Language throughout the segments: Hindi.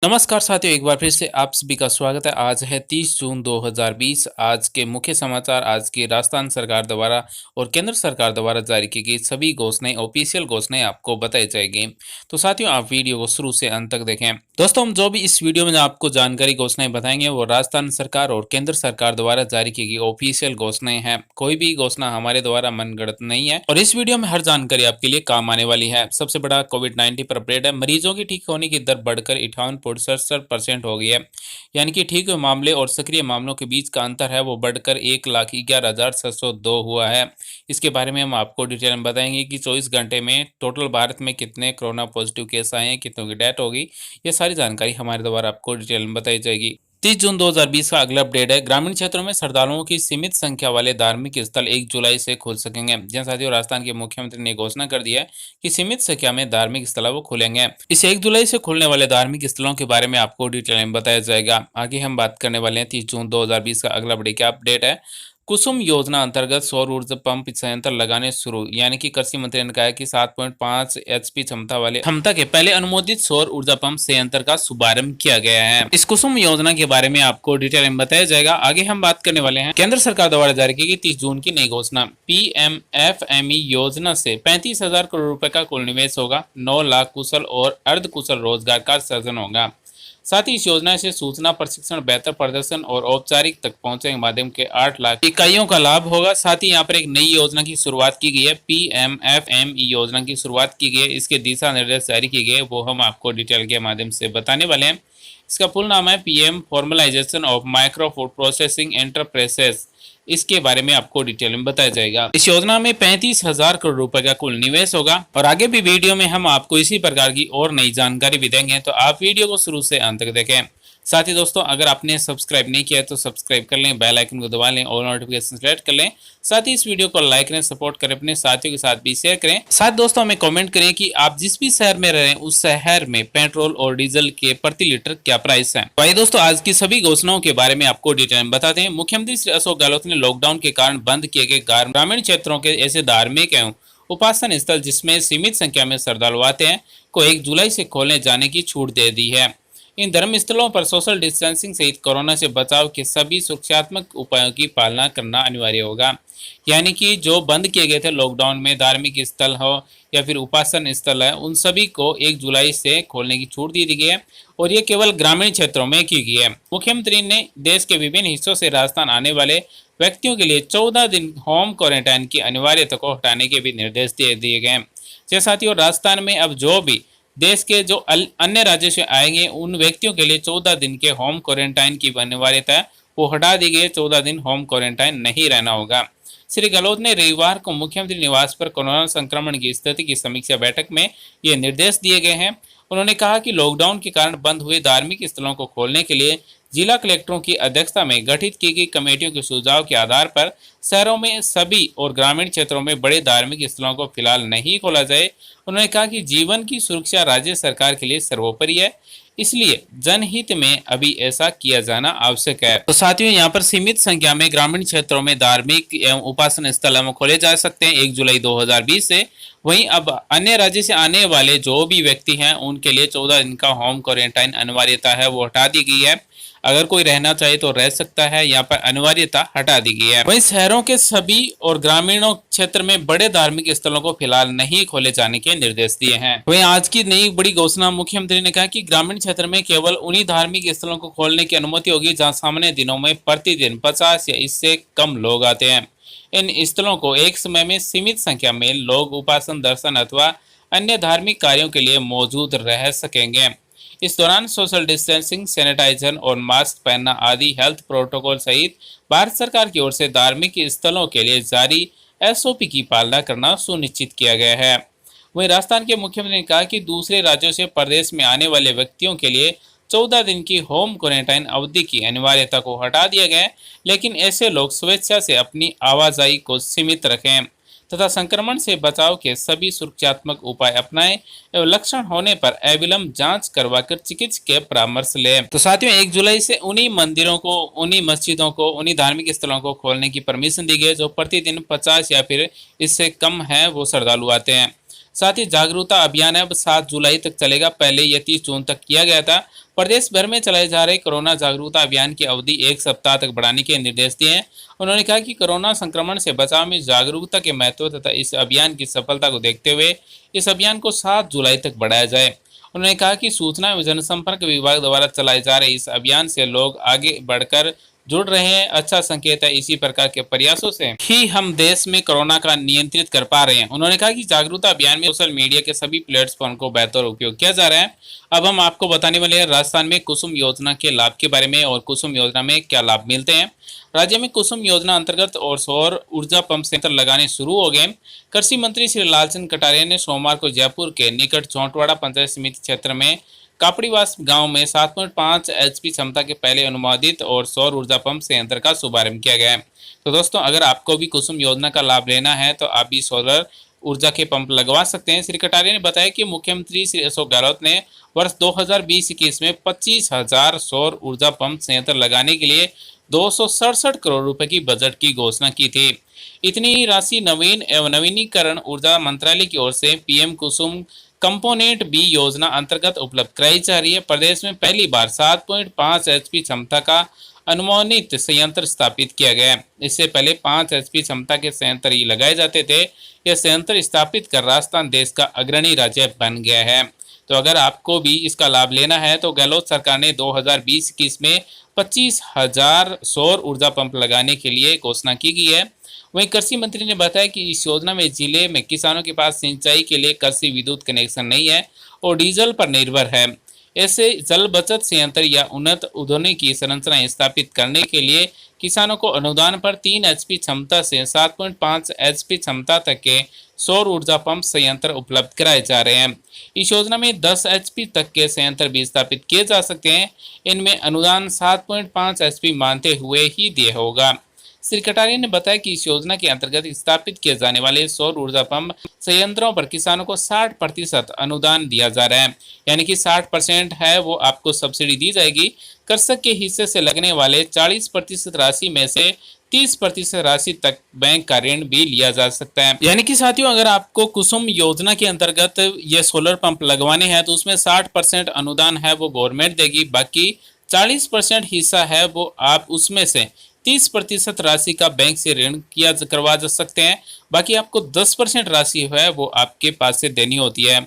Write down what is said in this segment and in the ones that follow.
नमस्कार साथियों, एक बार फिर से आप सभी का स्वागत है। आज है 30 जून 2020। आज के मुख्य समाचार, आज की राजस्थान सरकार द्वारा और केंद्र सरकार द्वारा जारी की गई सभी घोषणाएं, ऑफिशियल घोषणाएं आपको बताई जाएगी। तो साथियों, आप वीडियो को शुरू से अंत तक देखें। दोस्तों, हम जो भी इस वीडियो में आपको जानकारी घोषणाएं बताएंगे वो राजस्थान सरकार और केंद्र सरकार द्वारा जारी की गई ऑफिशियल घोषणाएं हैं। कोई भी घोषणा हमारे द्वारा मनगढ़ंत नहीं है और इस वीडियो में हर जानकारी आपके लिए काम आने वाली है। सबसे बड़ा कोविड-19 पर अपडेट है। मरीजों की ठीक होने की दर बढ़कर 58.67% हो गई है। यानी कि ठीक हुए मामले और सक्रिय मामलों के बीच का अंतर है वो बढ़कर 1,11,602 हुआ है। इसके बारे में हम आपको डिटेल में बताएंगे कि 24 घंटे में टोटल भारत में कितने कोरोना पॉजिटिव केस आए हैं, कितनों की डेथ होगी। ये सारी जानकारी हमारे द्वारा आपको डिटेल में बताई जाएगी। 30 जून 2020 का अगला अपडेट है। ग्रामीण क्षेत्रों में श्रद्धालुओं की सीमित संख्या वाले धार्मिक स्थल 1 जुलाई से खुल सकेंगे। जी साथियों, राजस्थान के मुख्यमंत्री ने घोषणा कर दी है कि सीमित संख्या में धार्मिक स्थल वो खुलेंगे। इस 1 जुलाई से खुलने वाले धार्मिक स्थलों के बारे में आपको डिटेल में बताया जाएगा। आगे हम बात करने वाले हैं 30 जून 2020 का अगला बड़ी क्या अपडेट है। कुसुम योजना अंतर्गत सौर ऊर्जा पंप संयंत्र लगाने शुरू। यानी कि कृषि मंत्री ने कहा है कि 7.5 एचपी क्षमता के पहले अनुमोदित सौर ऊर्जा पंप संयंत्र का शुभारंभ किया गया है। इस कुसुम योजना के बारे में आपको डिटेल में बताया जाएगा। आगे हम बात करने वाले हैं केंद्र सरकार द्वारा जारी की गई 30 जून की नई घोषणा। पीएमएफएमई योजना से 35,000 करोड़ रुपए का कुल निवेश होगा। 9 लाख कुशल और अर्ध कुशल रोजगार का सृजन होगा। साथ ही इस योजना से सूचना प्रशिक्षण, बेहतर प्रदर्शन और औपचारिक तक पहुंचे के माध्यम के 8 लाख इकाइयों का लाभ होगा। साथ ही यहाँ पर एक नई योजना की शुरुआत की गई है। पीएमएफएमई योजना की शुरुआत की गई है। इसके दिशा निर्देश जारी किए गए, वो हम आपको डिटेल के माध्यम से बताने वाले हैं। इसका फुल नाम है PM formalisation of micro food processing enterprises. इसके बारे में आपको डिटेल में बताया जाएगा। इस योजना में 35,000 करोड़ रुपए का कुल निवेश होगा और आगे भी वीडियो में हम आपको इसी प्रकार की और नई जानकारी भी देंगे, तो आप वीडियो को शुरू से अंत तक देखें। साथ ही दोस्तों, अगर आपने सब्सक्राइब नहीं किया तो सब्सक्राइब कर लें, बेल आइकन को दबा लें और नोटिफिकेशन सेलेक्ट कर लें। साथ ही इस वीडियो को लाइक करें, सपोर्ट करें, अपने साथियों के साथ भी शेयर करें। साथ दोस्तों, हमें कमेंट करें कि आप जिस भी शहर में रह रहे हैं उस शहर में पेट्रोल और डीजल के प्रति लीटर क्या प्राइस है। भाई दोस्तों, आज की सभी घोषणाओं के बारे में आपको डिटेल में बताते हैं। मुख्यमंत्री श्री अशोक गहलोत ने लॉकडाउन के कारण बंद किए गए ग्रामीण क्षेत्रों के ऐसे धार्मिक एवं उपासना स्थल जिसमें सीमित संख्या में श्रद्धालु आते हैं को 1 जुलाई से खोलने जाने की छूट दे दी है। इन धर्म स्थलों पर सोशल डिस्टेंसिंग सहित कोरोना से बचाव के सभी सुरक्षात्मक उपायों की पालना करना अनिवार्य होगा। यानी कि जो बंद किए गए थे लॉकडाउन में, धार्मिक स्थल हो या फिर उपासन स्थल है, उन सभी को 1 जुलाई से खोलने की छूट दी गई है और ये केवल ग्रामीण क्षेत्रों में की गई है। मुख्यमंत्री ने देश के विभिन्न हिस्सों से राजस्थान आने वाले व्यक्तियों के लिए 14 दिन होम क्वारंटाइन की अनिवार्यता को हटाने के भी निर्देश दे दिए गए। जैसे साथियों, राजस्थान में अब जो भी देश के जो अन्य राज्यों से आएंगे उन व्यक्तियों के लिए 14 दिन के होम क्वारंटाइन की अनिवार्यता वो हटा दी गई है। 14 दिन होम क्वारंटाइन नहीं रहना होगा। श्री गहलोत ने रविवार को मुख्यमंत्री निवास पर कोरोना संक्रमण की स्थिति की समीक्षा बैठक में ये निर्देश दिए गए हैं। उन्होंने कहा कि लॉकडाउन के कारण बंद हुए धार्मिक स्थलों को खोलने के लिए जिला कलेक्टरों की अध्यक्षता में गठित की गई कमेटियों के सुझाव के आधार पर शहरों में सभी और ग्रामीण क्षेत्रों में बड़े धार्मिक स्थलों को फिलहाल नहीं खोला जाए। उन्होंने कहा कि जीवन की सुरक्षा राज्य सरकार के लिए सर्वोपरि है, इसलिए जनहित में अभी ऐसा किया जाना आवश्यक है। तो साथियों, यहाँ पर सीमित संख्या में ग्रामीण क्षेत्रों में धार्मिक एवं उपासना स्थल खोले जा सकते हैं 1 जुलाई 2020 से। वहीं अब अन्य राज्य से आने वाले जो भी व्यक्ति हैं उनके लिए 14 दिन का होम क्वारंटाइन अनिवार्यता है वो हटा दी गई है। अगर कोई रहना चाहे तो रह सकता है, यहाँ पर अनिवार्यता हटा दी गई है। वहीं शहरों के सभी और ग्रामीणों क्षेत्र में बड़े धार्मिक स्थलों को फिलहाल नहीं खोले जाने के निर्देश दिए हैं। वहीं आज की नई बड़ी घोषणा, मुख्यमंत्री ने कहा कि ग्रामीण क्षेत्र में केवल उन्हीं धार्मिक स्थलों को खोलने की अनुमति होगी जहाँ सामान्य दिनों में प्रतिदिन 50 या इससे कम लोग आते हैं। इन स्थलों को एक समय में सीमित संख्या में लोग उपासन, दर्शन अथवा अन्य धार्मिक कार्यों के लिए मौजूद रह सकेंगे। इस दौरान सोशल डिस्टेंसिंग, सैनिटाइजर और मास्क पहनना आदि हेल्थ प्रोटोकॉल सहित भारत सरकार की ओर से धार्मिक स्थलों के लिए जारी एसओपी की पालना करना सुनिश्चित किया गया है। वहीं राजस्थान के मुख्यमंत्री ने कहा कि दूसरे राज्यों से प्रदेश में आने वाले व्यक्तियों के लिए 14 दिन की होम क्वारंटाइन अवधि की अनिवार्यता को हटा दिया गया है, लेकिन ऐसे लोग स्वेच्छा से अपनी आवाजाही को सीमित रखें तथा संक्रमण से बचाव के सभी सुरक्षात्मक उपाय अपनाएं एवं लक्षण होने पर अविलंब जांच करवाकर चिकित्सकीय परामर्श लें। तो साथियों, 1 जुलाई से उन्हीं मंदिरों को, उन्हीं मस्जिदों को, उन्हीं धार्मिक स्थलों को खोलने की परमिशन दी गई है जो प्रतिदिन 50 या फिर इससे कम है वो श्रद्धालु आते हैं। साथ ही जागरूकता अभियान अब 7 जुलाई तक चलेगा। पहले यह 30 जून तक किया गया था। प्रदेश भर में चलाए जा रहे कोरोना जागरूकता अभियान की अवधि 1 सप्ताह तक बढ़ाने के निर्देश दिए हैं। उन्होंने कहा कि कोरोना संक्रमण से बचाव में जागरूकता के महत्व तथा इस अभियान की सफलता को देखते हुए इस अभियान को 7 जुलाई तक बढ़ाया जाए। उन्होंने कहा कि सूचना एवं जनसंपर्क विभाग द्वारा चलाए जा रहे इस अभियान से लोग आगे बढ़कर जुड़ रहे हैं, अच्छा संकेत है। इसी प्रकार के प्रयासों से ही हम देश में कोरोना का नियंत्रित कर पा रहे हैं। उन्होंने कहा कि जागरूकता अभियान में सोशल मीडिया के सभी प्लेटफॉर्म को बेहतर उपयोग किया जा रहा है। अब हम आपको बताने वाले हैं राजस्थान में कुसुम योजना के लाभ के बारे में और कुसुम योजना में क्या लाभ मिलते हैं। राज्य में कुसुम योजना अंतर्गत और सौर ऊर्जा पंप संयंत्र लगाने शुरू हो गए। कृषि मंत्री श्री लालचंद कटारिया ने सोमवार को जयपुर के निकट चौंटवाड़ा पंचायत समिति क्षेत्र में कापड़ीवास गांव में 7.5 एचपी क्षमता के पहले अनुमोदित और सौर ऊर्जा पंप संयंत्र का शुभारंभ किया गया है। तो दोस्तों, अगर आपको भी कुसुम योजना का लाभ लेना है तो आप भी सोलर ऊर्जा के पंप लगवा सकते हैं। श्री कटारिया ने बताया कि मुख्यमंत्री श्री अशोक गहलोत ने वर्ष 2020-21 में 25,000 सौर ऊर्जा पंप संयंत्र लगाने के लिए 267 करोड़ रुपए की बजट की घोषणा की थी। इतनी ही राशि नवीन एवं नवीनीकरण ऊर्जा मंत्रालय की ओर से पीएम कुसुम कंपोनेंट बी योजना अंतर्गत उपलब्ध कराई जा रही है। प्रदेश में पहली बार 7.5 एचपी क्षमता का अनुमानित संयंत्र स्थापित किया गया है। इससे पहले 5 एचपी क्षमता के संयंत्र ही लगाए जाते थे। यह संयंत्र स्थापित कर राजस्थान देश का अग्रणी राज्य बन गया है। तो अगर आपको भी इसका लाभ लेना है तो गहलोत सरकार ने 2020-21 में 25,000 सौर ऊर्जा पंप लगाने के लिए घोषणा की गई है। वहीं कृषि मंत्री ने बताया कि इस योजना में जिले में किसानों के पास सिंचाई के लिए कृषि विद्युत कनेक्शन नहीं है और डीजल पर निर्भर है। ऐसे जल बचत संयंत्र या उन्नत आधुनिक संरचनाएं स्थापित करने के लिए किसानों को अनुदान पर 3 एचपी क्षमता से 7.5 एचपी क्षमता तक के सौर ऊर्जा पंप संयंत्र उपलब्ध कराए जा रहे हैं। इस योजना में 10 एचपी तक के संयंत्र भी स्थापित किए जा सकते हैं। इनमें अनुदान 7.5 एचपी मानते हुए ही दिया होगा। श्री कटारिया ने बताया कि इस योजना के अंतर्गत स्थापित किए जाने वाले सौर ऊर्जा पंप संयंत्रों पर किसानों को 60% अनुदान दिया जा रहा है। यानी कि 60% है वो आपको सब्सिडी दी जाएगी। कृषक के हिस्से से लगने वाले 40% राशि में से 30% राशि तक बैंक का ऋण भी लिया जा सकता है। यानी कि साथियों, अगर आपको कुसुम योजना के अंतर्गत ये सोलर पंप लगवाने हैं तो उसमें 60% अनुदान है वो गवर्नमेंट देगी। बाकी 40% हिस्सा है वो आप उसमें से 30% राशि का बैंक से ऋण किया करवा जा सकते हैं। बाकी आपको 10% राशि है वो आपके पास से देनी होती है।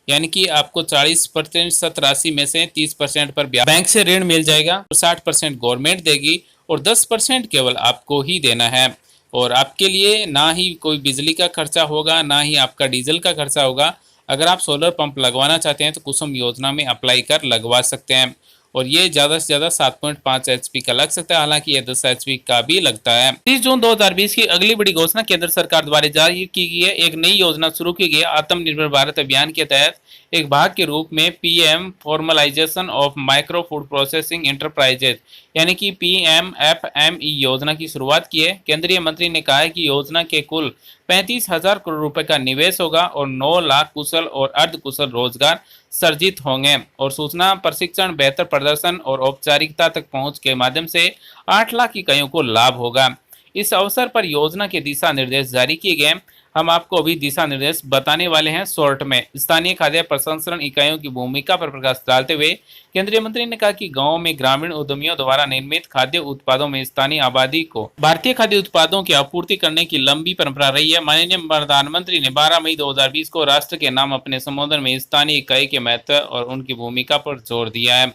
यानी कि आपको 40% राशि में से 30% पर बैंक से ऋण मिल जाएगा, 60% गवर्नमेंट देगी और 10% केवल आपको ही देना है। और आपके लिए ना ही कोई बिजली का खर्चा होगा, ना ही आपका डीजल का खर्चा होगा। अगर आप सोलर पंप लगवाना चाहते हैं तो कुसुम योजना में अप्लाई कर लगवा सकते हैं। और ये ज़्यादा से ज़्यादा 7.5 एचपी का लग सकता है, हालांकि ये 10 एचपी का भी लगता है। 30 जून 2020 की अगली बड़ी घोषणा केंद्र सरकार द्वारा जारी की गई है। एक नई योजना शुरू की गई है। आत्मनिर्भर भारत अभियान के तहत एक भाग के रूप में PM formalisation of micro food processing enterprises यानी कि PMFME योजना की शुरुआत की है। केंद्रीय मंत्री ने कहा है कि योजना के कुल 35,000 करोड़ रुपए का निवेश होगा और 9 लाख कुशल और अर्ध कुशल रोजगार सर्जित होंगे और सूचना प्रशिक्षण, बेहतर प्रदर्शन और औपचारिकता तक पहुंच के माध्यम से 8 लाख इकाइयों को लाभ होगा। इस अवसर पर योजना के दिशा निर्देश जारी किए गए। हम आपको अभी दिशा निर्देश बताने वाले हैं शॉर्ट में। स्थानीय खाद्य प्रसंस्करण इकाइयों की भूमिका पर प्रकाश डालते हुए केंद्रीय मंत्री ने कहा कि गांव में ग्रामीण उद्यमियों द्वारा निर्मित खाद्य उत्पादों में स्थानीय आबादी को भारतीय खाद्य उत्पादों की आपूर्ति करने की लंबी परंपरा रही है। माननीय प्रधानमंत्री ने 12 मई 2020 को राष्ट्र के नाम अपने संबोधन में स्थानीय इकाई के महत्व और उनकी भूमिका पर जोर दिया है।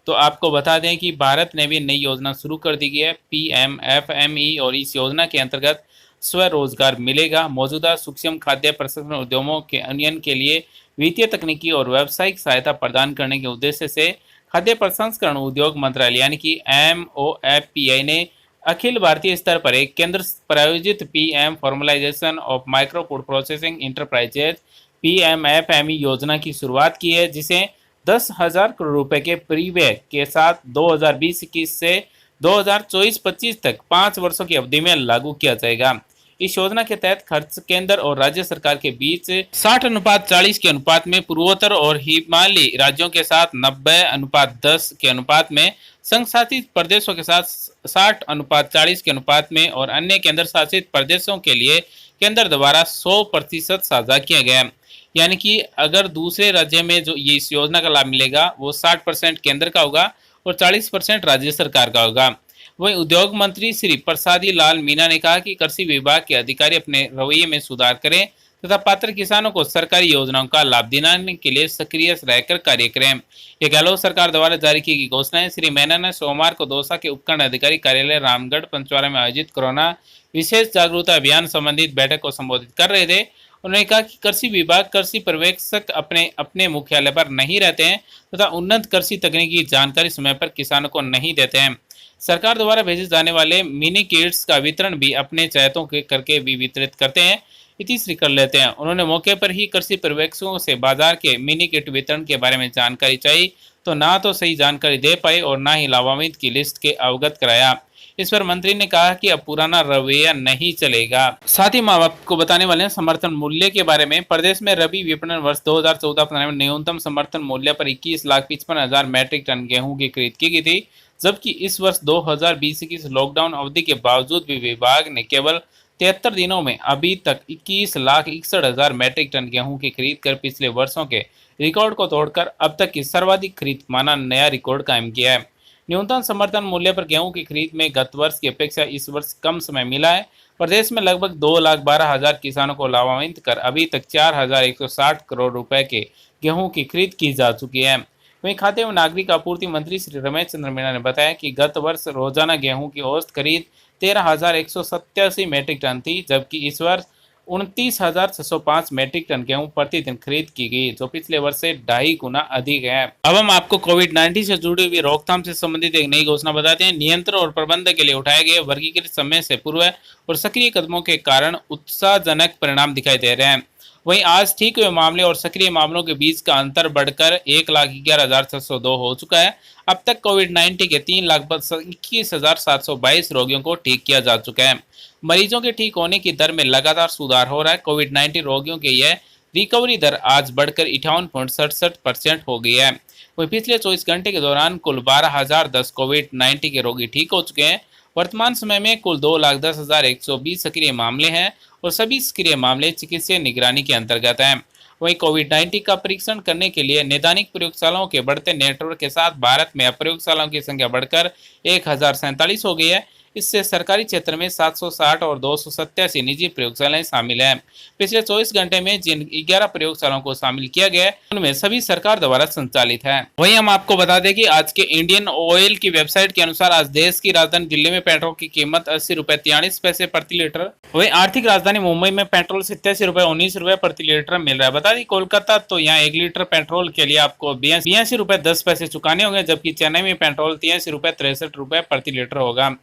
तो आपको बता दें कि भारत ने भी नई योजना शुरू कर दी है PMFME और इस योजना के अंतर्गत स्वरोजगार मिलेगा। मौजूदा सूक्ष्म खाद्य प्रसंस्करण उद्यमों के उन्नयन के लिए वित्तीय, तकनीकी और व्यावसायिक सहायता प्रदान करने के उद्देश्य से खाद्य प्रसंस्करण उद्योग मंत्रालय यानी कि MOFPI ने अखिल भारतीय स्तर पर एक केंद्र प्रायोजित PM formalisation of micro food processing enterprises PMFME योजना की शुरुआत की है, जिसे 10,000 करोड़ रुपए के परिव्यय के साथ 2020-21 से 2024-25 तक 5 वर्षों की अवधि में लागू किया जाएगा। इस योजना के तहत खर्च केंद्र और राज्य सरकार के बीच 60:40 के अनुपात में, पूर्वोत्तर और हिमालयी राज्यों के साथ 90:10 के अनुपात में, संघ शासित प्रदेशों के साथ 60:40 के अनुपात में और अन्य केंद्र शासित प्रदेशों के लिए केंद्र द्वारा 100% साझा किया गया। यानी कि अगर दूसरे राज्य में जो ये इस योजना का लाभ मिलेगा वो 60% केंद्र का होगा और 40% राज्य सरकार का होगा। वहीं उद्योग मंत्री श्री प्रसादी लाल मीणा ने कहा कि कृषि विभाग के अधिकारी अपने रवैये में सुधार करें तथा पात्र किसानों को सरकारी योजनाओं का लाभ दिलाने के लिए सक्रिय रहकर कार्य करें। ये गहलोत सरकार द्वारा जारी की गई घोषणा है। श्री मैना ने सोमवार को दौसा के उपखंड अधिकारी कार्यालय रामगढ़ पंचवारा में आयोजित कोरोना विशेष जागरूकता अभियान संबंधित बैठक को संबोधित कर रहे थे। उन्होंने कहा कि कृषि विभाग कृषि पर्यवेक्षक अपने अपने मुख्यालय पर नहीं रहते हैं तथा उन्नत कृषि तकनीकी जानकारी समय पर किसानों को नहीं देते हैं। सरकार द्वारा भेजे जाने वाले मिनी किट्स का वितरण भी अपने चयतों के करके भी वितरित करते हैं, इतिश्री कर लेते हैं। उन्होंने मौके पर ही कृषि पर्यवेक्षकों से बाजार के मिनी किट वितरण के बारे में जानकारी चाहिए तो ना तो सही जानकारी दे पाए और ना ही लाभान्वित की लिस्ट के अवगत कराया। इस पर मंत्री ने कहा कि अब पुराना रवैया नहीं चलेगा। साथ ही मैं आपको बताने वाले हैं समर्थन मूल्य के बारे में। प्रदेश में रबी विपणन वर्ष 2014-15 में न्यूनतम समर्थन मूल्य पर 21,55,000 मैट्रिक टन गेहूं की खरीद की गई थी, जबकि इस वर्ष 2020-21 लॉकडाउन अवधि के बावजूद भी विभाग ने केवल 73 दिनों में अभी तक 21,61,000 मैट्रिक टन गेहूं की खरीद कर पिछले वर्षों के रिकॉर्ड को तोड़कर अब तक की सर्वाधिक खरीद माना नया रिकॉर्ड कायम किया है। न्यूनतम समर्थन मूल्य पर गेहूं की खरीद में गत वर्ष की अपेक्षा इस वर्ष कम समय मिला है। प्रदेश में लगभग 2,12,000 किसानों को लाभान्वित कर अभी तक 4,160 करोड़ रुपए के गेहूं की खरीद की जा चुकी है। वहीं खाद्य एवं नागरिक आपूर्ति मंत्री श्री रमेश चंद्र मीणा ने बताया कि गत वर्ष रोजाना गेहूं की औसत खरीद 13,187 मैट्रिक टन थी, जबकि इस वर्ष 29,605 मैट्रिक टन गेहूं प्रतिदिन खरीद की गई, जो पिछले वर्ष से 2.5 गुना अधिक है। अब हम आपको कोविड-19 से जुड़ी हुई रोकथाम से संबंधित एक नई घोषणा बताते हैं। नियंत्रण और प्रबंधन के लिए उठाए गए वर्गीकृत समय से पूर्व और सक्रिय कदमों के कारण उत्साहजनक परिणाम दिखाई दे रहे हैं। वहीं आज ठीक हुए मामले और सक्रिय मामलों के बीच का अंतर बढ़कर 1,11,602 हो चुका है। अब तक कोविड-19 के 3,21,722 रोगियों को ठीक किया जा चुका है। मरीजों के ठीक होने की दर में लगातार सुधार हो रहा है। कोविड-19 रोगियों की यह रिकवरी दर आज बढ़कर 58.67% हो गई है। वहीं पिछले 24 घंटे के दौरान कुल 12,010 कोविड-19 के रोगी ठीक हो चुके हैं। वर्तमान समय में कुल 2,10,120 सक्रिय मामले हैं और सभी सक्रिय मामले चिकित्सीय निगरानी के अंतर्गत हैं। वहीं कोविड-19 का परीक्षण करने के लिए नैदानिक प्रयोगशालाओं के बढ़ते नेटवर्क के साथ भारत में अब प्रयोगशालाओं की संख्या बढ़कर 1,047 हो गई है। इससे सरकारी क्षेत्र में 760 और 287 निजी प्रयोगशालाएं शामिल हैं। पिछले 24 घंटे में जिन 11 प्रयोगशालाओं को शामिल किया गया है उनमें सभी सरकार द्वारा संचालित है। वहीं हम आपको बता दें कि आज के इंडियन ऑयल की वेबसाइट के अनुसार आज देश की राजधानी दिल्ली में पेट्रोल की कीमत 80 रुपए 43 पैसे प्रति लीटर। वहीं आर्थिक राजधानी मुंबई में पेट्रोल 87 रुपए 19 रुपए प्रति लीटर मिल रहा है। बता दें कोलकाता तो यहाँ 1 लीटर पेट्रोल के लिए आपको 82 रुपए 10 पैसे चुकाने होंगे, जबकि चेन्नई में पेट्रोल 83 रुपए 63 रुपए प्रति लीटर होगा।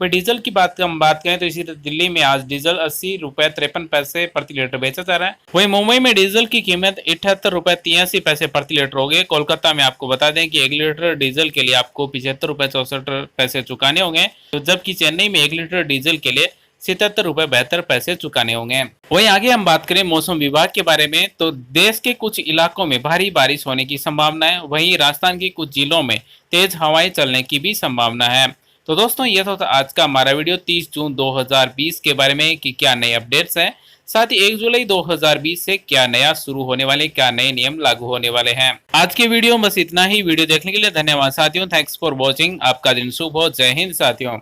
वही डीजल की हम बात करें तो इसी दिल्ली में आज डीजल 80 रुपए 53 पैसे प्रति लीटर बेचा जा रहा है। वहीं मुंबई में डीजल की कीमत 78 रुपए 83 पैसे प्रति लीटर हो गई। कोलकाता में आपको बता दें कि 1 लीटर डीजल के लिए आपको 75 रुपए 64 पैसे चुकाने होंगे, तो जबकि चेन्नई में 1 लीटर डीजल के लिए 77 रुपए 72 पैसे चुकाने होंगे। वहीं आगे हम बात करें मौसम विभाग के बारे में तो देश के कुछ इलाकों में भारी बारिश होने की संभावना है। वहीं राजस्थान के कुछ जिलों में तेज हवाएं चलने की भी संभावना है। तो दोस्तों ये तो था आज का हमारा वीडियो 30 जून 2020 के बारे में कि क्या नए अपडेट्स हैं, साथ ही 1 जुलाई 2020 से क्या नया शुरू होने वाले, क्या नए नियम लागू होने वाले हैं। आज के वीडियो में बस इतना ही। वीडियो देखने के लिए धन्यवाद साथियों। Thanks for watching. आपका दिन शुभ हो। जय हिंद साथियों।